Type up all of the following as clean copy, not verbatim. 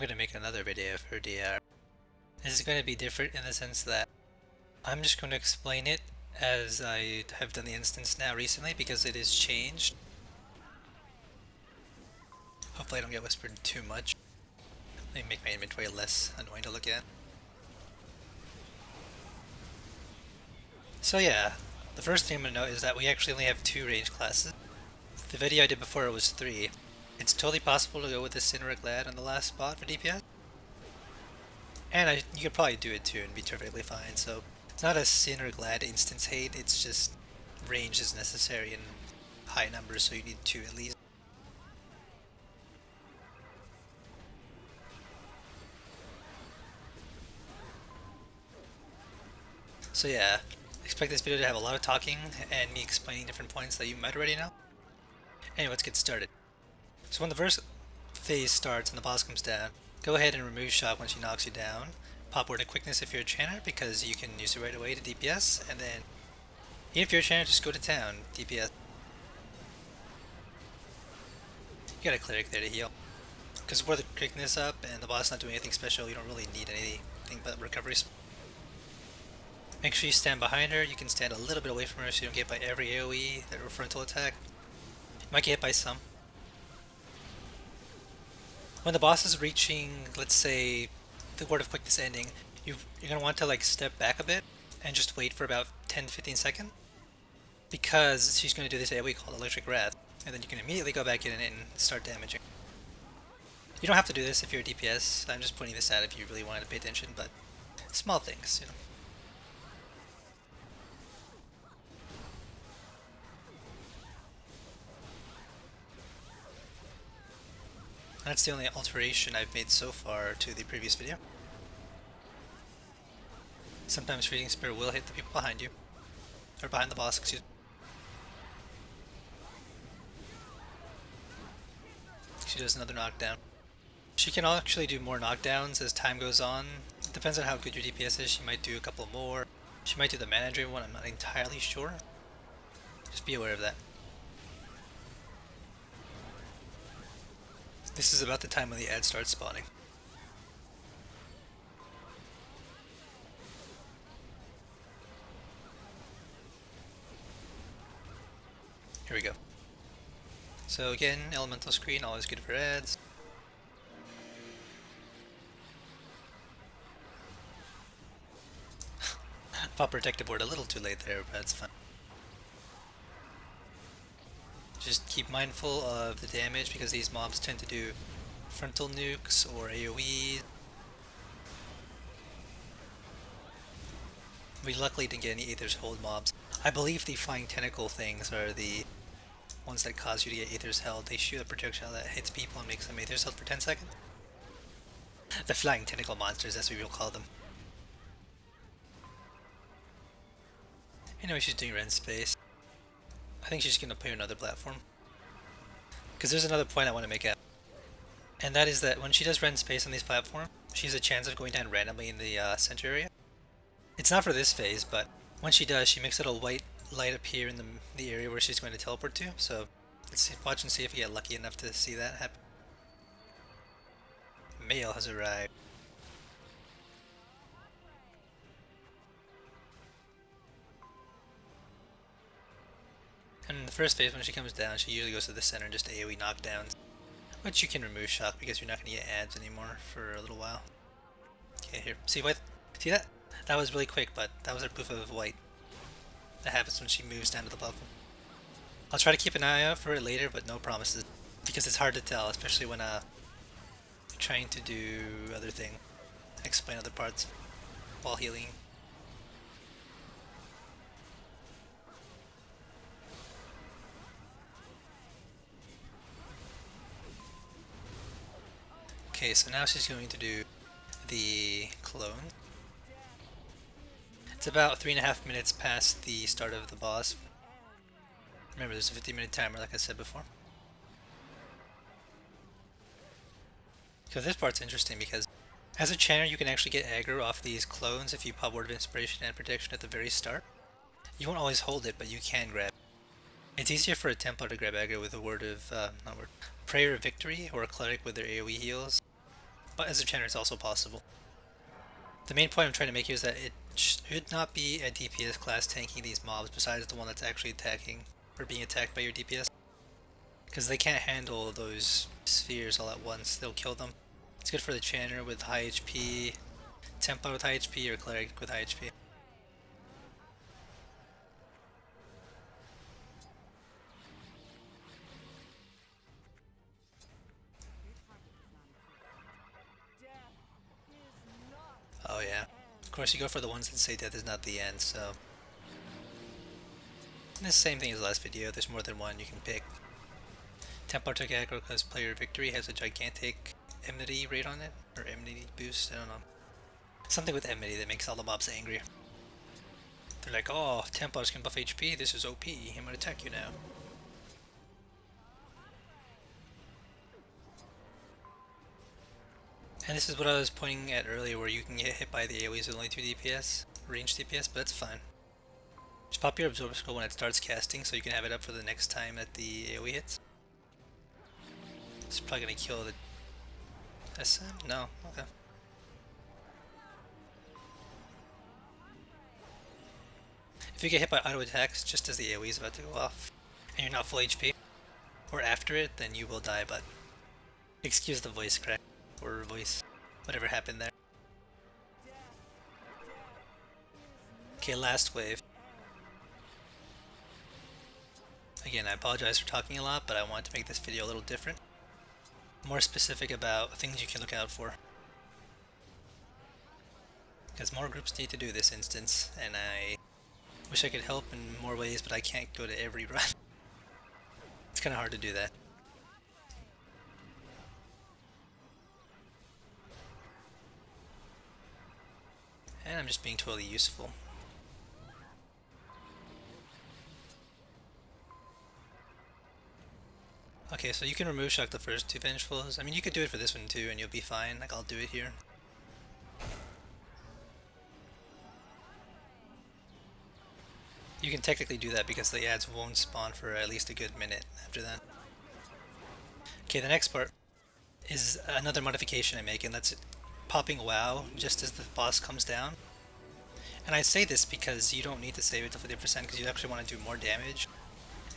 going to make another video for DR. This is going to be different in the sense that I'm just going to explain it as I have done the instance now recently because it is changed. Hopefully I don't get whispered too much. Let me make my inventory less annoying to look at. So yeah, the first thing I'm going to note is that we actually only have 2 range classes. The video I did before it was 3. It's totally possible to go with the Danuar Reliquary on the last spot for DPS. And you could probably do it too and be perfectly fine, so it's not a Danuar Reliquary instance hate, it's just range is necessary in high numbers, so you need 2 at least. So yeah, expect this video to have a lot of talking and me explaining different points that you might already know. Anyway, let's get started. So when the first phase starts and the boss comes down, go ahead and remove shock when she knocks you down. Pop word of quickness if you're a chanter because you can use it right away to DPS, and then even if you're a chanter, just go to town, DPS. You got a cleric there to heal. Because with the quickness up and the boss not doing anything special, you don't really need anything but recovery. Make sure you stand behind her. You can stand a little bit away from her so you don't get hit by every AoE or frontal attack. You might get hit by some. When the boss is reaching, let's say, the word of quickness ending, you're going to want to like step back a bit and just wait for about 10-15 seconds. Because she's going to do this AoE called Electric Wrath, and then you can immediately go back in and start damaging. You don't have to do this if you're a DPS, I'm just pointing this out if you really wanted to pay attention, but small things, you know. That's the only alteration I've made so far to the previous video. Sometimes Freezing Spear will hit the people behind you, or behind the boss, excuse me. She does another knockdown. She can actually do more knockdowns as time goes on. It depends on how good your DPS is. She might do a couple more. She might do the mana drain one, I'm not entirely sure. Just be aware of that. This is about the time when the ad starts spawning. Here we go. So again, elemental screen, always good for ads. Pop protective ward a little too late there, but that's fine. Just keep mindful of the damage because these mobs tend to do frontal nukes or AoE. We luckily didn't get any Aether's Hold mobs. I believe the flying tentacle things are the ones that cause you to get Aether's Held. They shoot a projectile that hits people and makes them Aether's Held for 10 seconds. The flying tentacle monsters, as we will call them. Anyway, she's doing rend space. I think she's gonna play another platform. Because there's another point I want to make out. And that is that when she does rend space on these platforms, she has a chance of going down randomly in the center area. It's not for this phase, but when she does, she makes a little white light appear in the area where she's going to teleport to. So let's watch and see if we get lucky enough to see that happen. Mail has arrived. And in the first phase, when she comes down, she usually goes to the center and just AoE knockdowns. Which you can remove shock because you're not going to get ads anymore for a little while. Okay, here. See what? See that? That was really quick, but that was her proof of white. That happens when she moves down to the platform. I'll try to keep an eye out for it later, but no promises. Because it's hard to tell, especially when trying to do other things. Explain other parts while healing. Okay, so now she's going to do the clone. It's about 3.5 minutes past the start of the boss. Remember, there's a 50-minute timer like I said before. So this part's interesting because as a chanter you can actually get aggro off these clones if you pop Word of Inspiration and Protection at the very start. You won't always hold it, but you can grab it. It's easier for a Templar to grab aggro with a Prayer of Victory or a Cleric with their AoE heals. but as a Channer it's also possible. The main point I'm trying to make here is that it should not be a DPS class tanking these mobs besides the one that's actually attacking or being attacked by your DPS. Because they can't handle those spheres all at once, they'll kill them. It's good for the Channer with high HP, Templar with high HP, or Cleric with high HP. Oh yeah. Of course you go for the ones that say death is not the end, so... And it's the same thing as the last video, there's more than one you can pick. Templar took aggro because player victory has a gigantic enmity rate on it, or enmity boost, I don't know. Something with enmity that makes all the mobs angry. They're like, oh, Templars can buff HP, this is OP, I'm gonna attack you now. And this is what I was pointing at earlier, where you can get hit by the AoEs with only 2 DPS, range DPS, but that's fine. Just pop your Absorber Scroll when it starts casting, so you can have it up for the next time that the AoE hits. It's probably gonna kill the SM? No, okay. If you get hit by auto attacks just as the AoE is about to go off, and you're not full HP, or after it, then you will die, but excuse the voice crack. Or voice, whatever happened there. Okay, last wave. Again, I apologize for talking a lot, but I wanted to make this video a little different. More specific about things you can look out for. Because more groups need to do this instance, and I wish I could help in more ways, but I can't go to every run. It's kind of hard to do that. And I'm just being totally useful. Okay, so you can remove shock the first 2 Vengeful's. I mean, you could do it for this one too, and you'll be fine. Like, I'll do it here. You can technically do that because the ads won't spawn for at least a good minute after that. Okay, the next part is another modification I make, and that's popping WoW just as the boss comes down. And I say this because you don't need to save it to 50% because you actually want to do more damage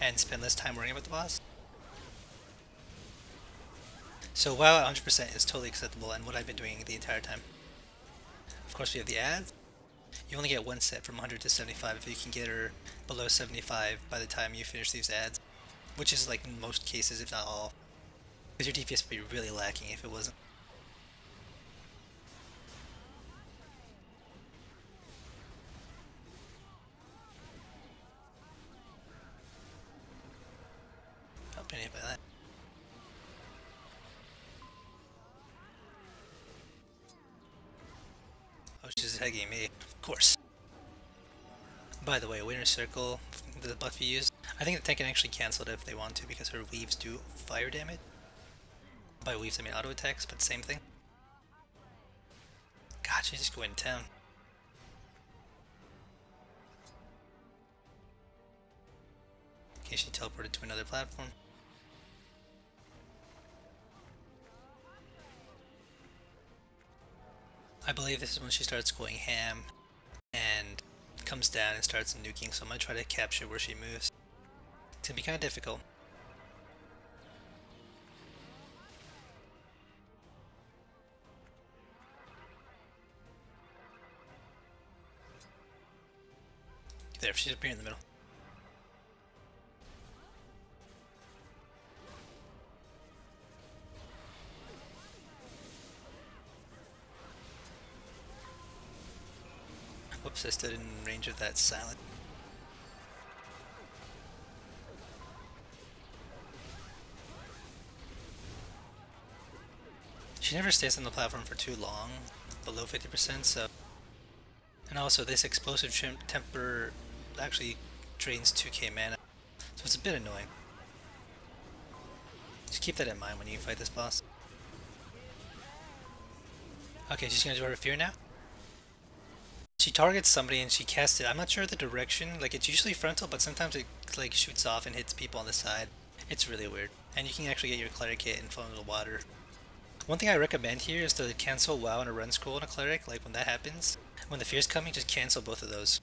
and spend less time worrying about the boss. So WoW at 100% is totally acceptable and what I've been doing the entire time. Of course we have the ads. You only get one set from 100 to 75 if you can get her below 75 by the time you finish these ads. Which is like in most cases, if not all. Because your DPS would be really lacking if it wasn't. Not been hit by that. Oh, she's tagging me. Of course. By the way, Winter Circle, the buff you use, I think the tank can actually cancel it if they want to because her weaves do fire damage. By weaves I mean auto attacks, but same thing. God, she's just going to town. Okay, she teleported to another platform. I believe this is when she starts going ham and comes down and starts nuking, so I'm going to try to capture where she moves. It's going to be kind of difficult. There, she's up here in the middle. Whoops, I stood in range of that silent. She never stays on the platform for too long, below 50%, so... And also, this explosive temper actually drains 2k mana, so it's a bit annoying. Just keep that in mind when you fight this boss. Okay, she's gonna do her fear now. She targets somebody and she casts it. I'm not sure the direction, like it's usually frontal, but sometimes it like shoots off and hits people on the side. It's really weird. And you can actually get your cleric hit and fall into the water One thing I recommend here is to cancel WoW and a run scroll on a cleric. Like when that happens, when the fear's coming, just cancel both of those.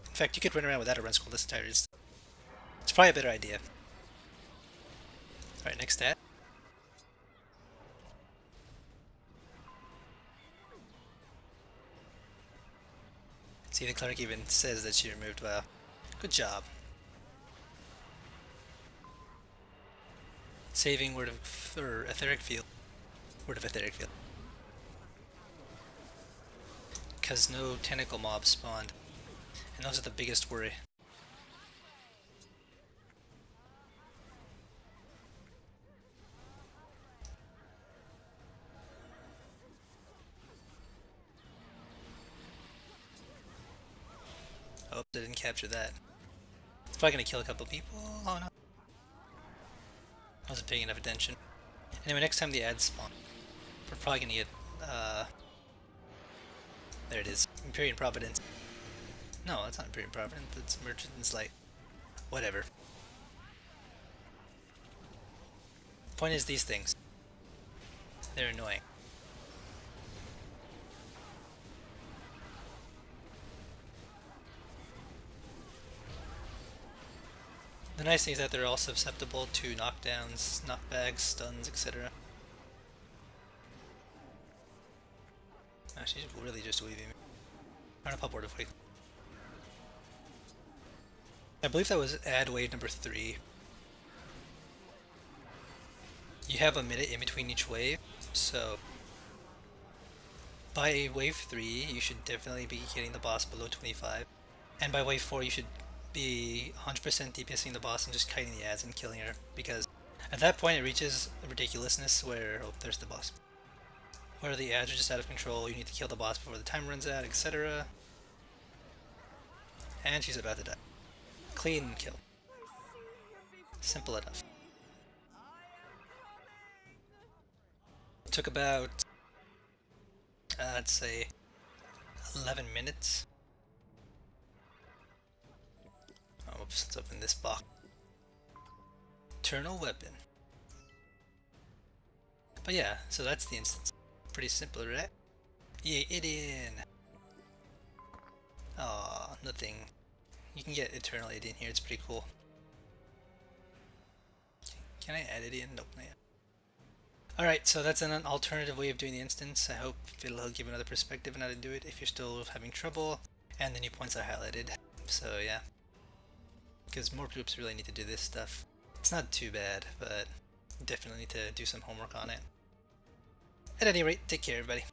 In fact, you could run around without a run scroll this entire instance. It's probably a better idea. Alright, next stat. See, the cleric even says that she removed WoW. Good job. Saving Word of... or Etheric Field. Word of Etheric Field. Because no tentacle mobs spawned. And those are the biggest worry. Oh, they didn't capture that. It's probably gonna kill a couple people. Oh no. I wasn't paying enough attention. Anyway, next time the ads spawn, we're probably gonna get, there it is. Empyrean Providence. No, that's not Empyrean Providence, it's Merchant's Light. Whatever. Point is these things. They're annoying. The nice thing is that they're all susceptible to knockdowns, knockbacks, stuns, etc. She's really just weaving me. I'm gonna pop order quick. I believe that was ad wave number 3. You have a minute in between each wave, so by wave 3 you should definitely be getting the boss below 25, and by wave 4 you should be 100% DPSing the boss and just kiting the ads and killing her, because at that point it reaches a ridiculousness where, oh, there's the boss, where the ads are just out of control, you need to kill the boss before the time runs out, etc. And she's about to die. Clean kill. Simple enough. Took about, I'd say, 11 minutes. Oh, oops, let's open this box. Eternal Weapon. But yeah, so that's the instance. Pretty simple, right? Yay, Idian! Aw, nothing. You can get Eternal Idian here, it's pretty cool. Can I add Idian? Nope, not yet. Alright, so that's an alternative way of doing the instance. I hope it'll give another perspective on how to do it if you're still having trouble, and the new points are highlighted. So yeah, because more groups really need to do this stuff. It's not too bad, but definitely need to do some homework on it. At any rate, take care everybody.